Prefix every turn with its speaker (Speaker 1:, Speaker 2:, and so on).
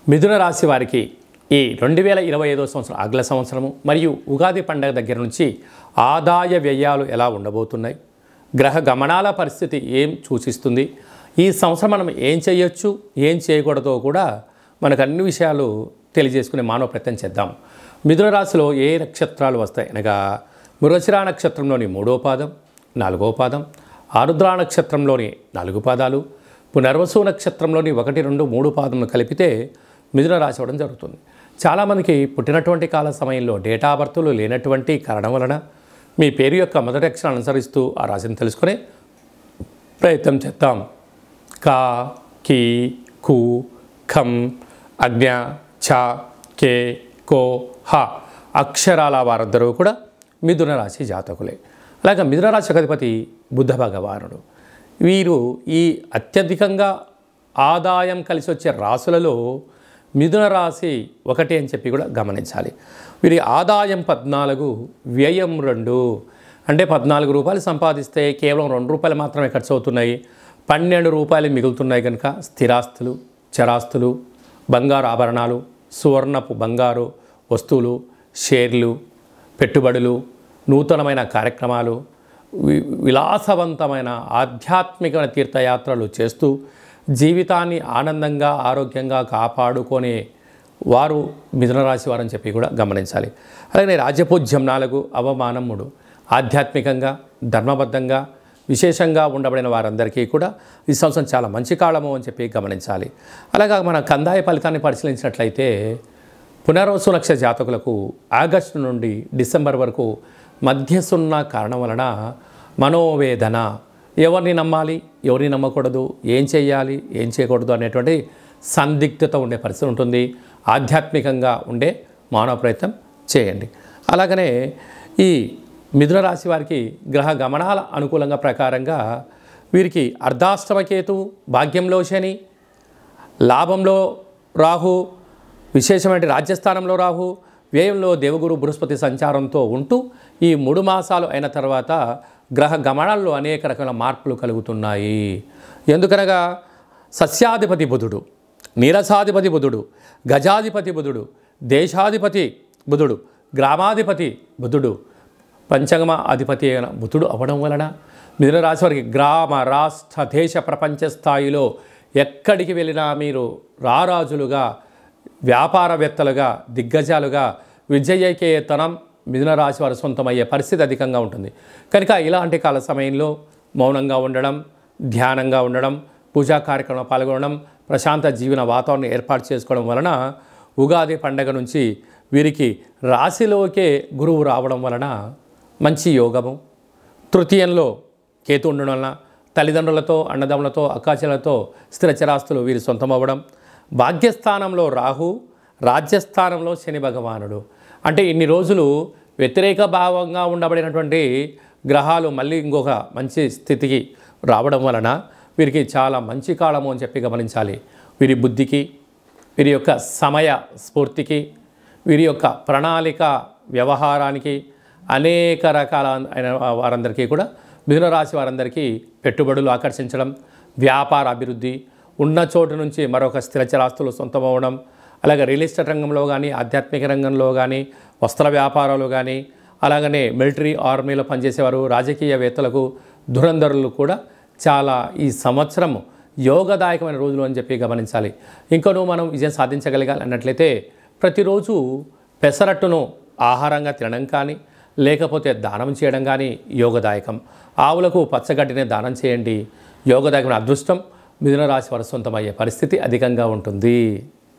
Speaker 1: మిథున రాశి వారికి ఈ 2025 సంవత్సరం ఆగ్ల సంవత్సరము మరియు ఉగాది పండగ దగ్గర నుంచి ఆదాయ వ్యయాలు ఎలా ఉండబోతున్నాయి, గ్రహ గమనాల పరిస్థితి ఏం సూచిస్తుంది, ఈ సంవత్సరం మనం ఏం చేయొచ్చు ఏం చేయకూడదో కూడా మనకు అన్ని విషయాలు తెలియజేసుకునే మానవ ప్రయత్నం చేద్దాం. మిథున రాశిలో ఏ నక్షత్రాలు వస్తాయి అనగా మృగశిర నక్షత్రంలోని 3వ పాదం, 4వ పాదం, ఆరుద్ర నక్షత్రంలోని 4 పాదాలు, పునర్వసు నక్షత్రంలోని 1, 2, 3 పాదములు కలిపితే మిథున రాశి అవ్వడం జరుగుతుంది. చాలామందికి పుట్టినటువంటి కాల సమయంలో డేటా బర్తులు లేనటువంటి కారణం వలన మీ పేరు యొక్క మొదటి అక్షరాన్ని అనుసరిస్తూ ఆ రాశిని తెలుసుకునే ప్రయత్నం చేద్దాం. కా, కీ, కు, ఖం, అజ్ఞ, ఛ, కే, కో, హ అక్షరాల వారందరూ కూడా మిథున రాశి జాతకులే. అలాగే మిథున రాశి అధిపతి బుద్ధ భగవానుడు. వీరు ఈ అత్యధికంగా ఆదాయం కలిసి వచ్చే రాశులలో మిథున రాశి ఒకటి అని చెప్పి కూడా గమనించాలి. వీరి ఆదాయం 14, వ్యయం 2. అంటే 14 రూపాయలు సంపాదిస్తే కేవలం 2 రూపాయలు మాత్రమే ఖర్చు అవుతున్నాయి, 12 రూపాయలు మిగులుతున్నాయి. కనుక స్థిరాస్తులు, చరాస్తులు, బంగారు ఆభరణాలు, సువర్ణపు బంగారు వస్తువులు, షేర్లు, పెట్టుబడులు, నూతనమైన కార్యక్రమాలు, విలాసవంతమైన ఆధ్యాత్మిక తీర్థయాత్రలు చేస్తూ జీవితాన్ని ఆనందంగా ఆరోగ్యంగా కాపాడుకునే వారు మిథున రాశి వారని చెప్పి కూడా గమనించాలి. అలాగే రాజపూజ్యం 4, అవమానం 3. ఆధ్యాత్మికంగా ధర్మబద్ధంగా విశేషంగా ఉండబడిన వారందరికీ కూడా ఈ సంవత్సరం చాలా మంచి కాలము అని చెప్పి గమనించాలి. అలాగా మన కందాయ ఫలితాన్ని పరిశీలించినట్లయితే పునర్వసు నక్షత్ర జాతకులకు ఆగస్టు నుండి డిసెంబర్ వరకు మధ్యసున్న కారణం వలన మనోవేదన, ఎవరిని నమ్మాలి ఎవరిని నమ్మకూడదు, ఏం చేయాలి ఏం చేయకూడదు అనేటువంటి సందిగ్ధత ఉండే పరిస్థితి ఉంటుంది. ఆధ్యాత్మికంగా ఉండే మానవ ప్రయత్నం చేయండి. అలాగనే ఈ మిథున రాశి వారికి గ్రహ గమనాల అనుకూలంగా ప్రకారంగా వీరికి అర్ధాష్టమకేతు, భాగ్యంలో శని, లాభంలో రాహు, విశేషమైన రాజ్యస్థానంలో రాహు, వ్యయంలో దేవగురు బృహస్పతి సంచారంతో ఉంటూ ఈ 3 మాసాలు అయిన తర్వాత గ్రహ గమనాల్లో అనేక రకాల మార్పులు కలుగుతున్నాయి. ఎందుకనగా సస్యాధిపతి బుధుడు, నీరసాధిపతి బుధుడు, గజాధిపతి బుధుడు, దేశాధిపతి బుధుడు, గ్రామాధిపతి బుధుడు, పంచమ అధిపతి అయిన బుధుడు అవ్వడం వలన మిథున రాశి వారికి గ్రామ, రాష్ట్ర, దేశ, ప్రపంచ స్థాయిలో ఎక్కడికి వెళ్ళినా మీరు రారాజులుగా, వ్యాపారవేత్తలుగా, దిగ్గజాలుగా విజయకేతనం మిథున రాశి వారు సొంతమయ్యే పరిస్థితి అధికంగా ఉంటుంది. కనుక ఇలాంటి కాల సమయంలో మౌనంగా ఉండడం, ధ్యానంగా ఉండడం, పూజా కార్యక్రమంలో పాల్గొనడం, ప్రశాంత జీవన వాతావరణం ఏర్పాటు చేసుకోవడం వలన ఉగాది పండగ నుంచి వీరికి రాశిలోకే గురువు రావడం వలన మంచి యోగము, తృతీయంలో కేతు ఉండడం వలన తల్లిదండ్రులతో, అన్నదమ్ములతో, అక్కాచెలతో స్థిరచరాస్తులు వీరి సొంతమవ్వడం, భాగ్యస్థానంలో రాహు, రాజ్యస్థానంలో శని భగవానుడు. అంటే ఇన్ని రోజులు వ్యతిరేక భావంగా ఉండబడినటువంటి గ్రహాలు మళ్ళీ ఇంకొక మంచి స్థితికి రావడం వలన వీరికి చాలా మంచి కాలము అని చెప్పి గమనించాలి. వీరి బుద్ధికి, వీరి యొక్క సమయ స్ఫూర్తికి, వీరి యొక్క ప్రణాళిక వ్యవహారానికి, అనేక రకాల అయిన వారందరికీ కూడా మిథున రాశి వారందరికీ పెట్టుబడులు ఆకర్షించడం, వ్యాపార అభివృద్ధి, ఉన్న చోటు నుంచి మరొక స్థిరచరాస్తులు సొంతమవడం, అలాగే రియల్ ఎస్టేట్ రంగంలో కానీ, ఆధ్యాత్మిక రంగంలో కానీ, వస్త్ర వ్యాపారాలు కానీ, అలాగనే మిలిటరీ ఆర్మీలో పనిచేసేవారు, రాజకీయవేత్తలకు, ధురంధరులు కూడా చాలా ఈ సంవత్సరం యోగదాయకమైన రోజులు అని చెప్పి గమనించాలి. ఇంకనూ మనం విజయం సాధించగలగాలి అన్నట్లయితే ప్రతిరోజు పెసరట్టును ఆహారంగా తినడం కానీ, లేకపోతే దానం చేయడం కానీ యోగదాయకం. ఆవులకు పచ్చగడ్డినే దానం చేయండి. యోగదాయకమైన అదృష్టం మిథున రాశి వారి సొంతమయ్యే పరిస్థితి అధికంగా ఉంటుంది.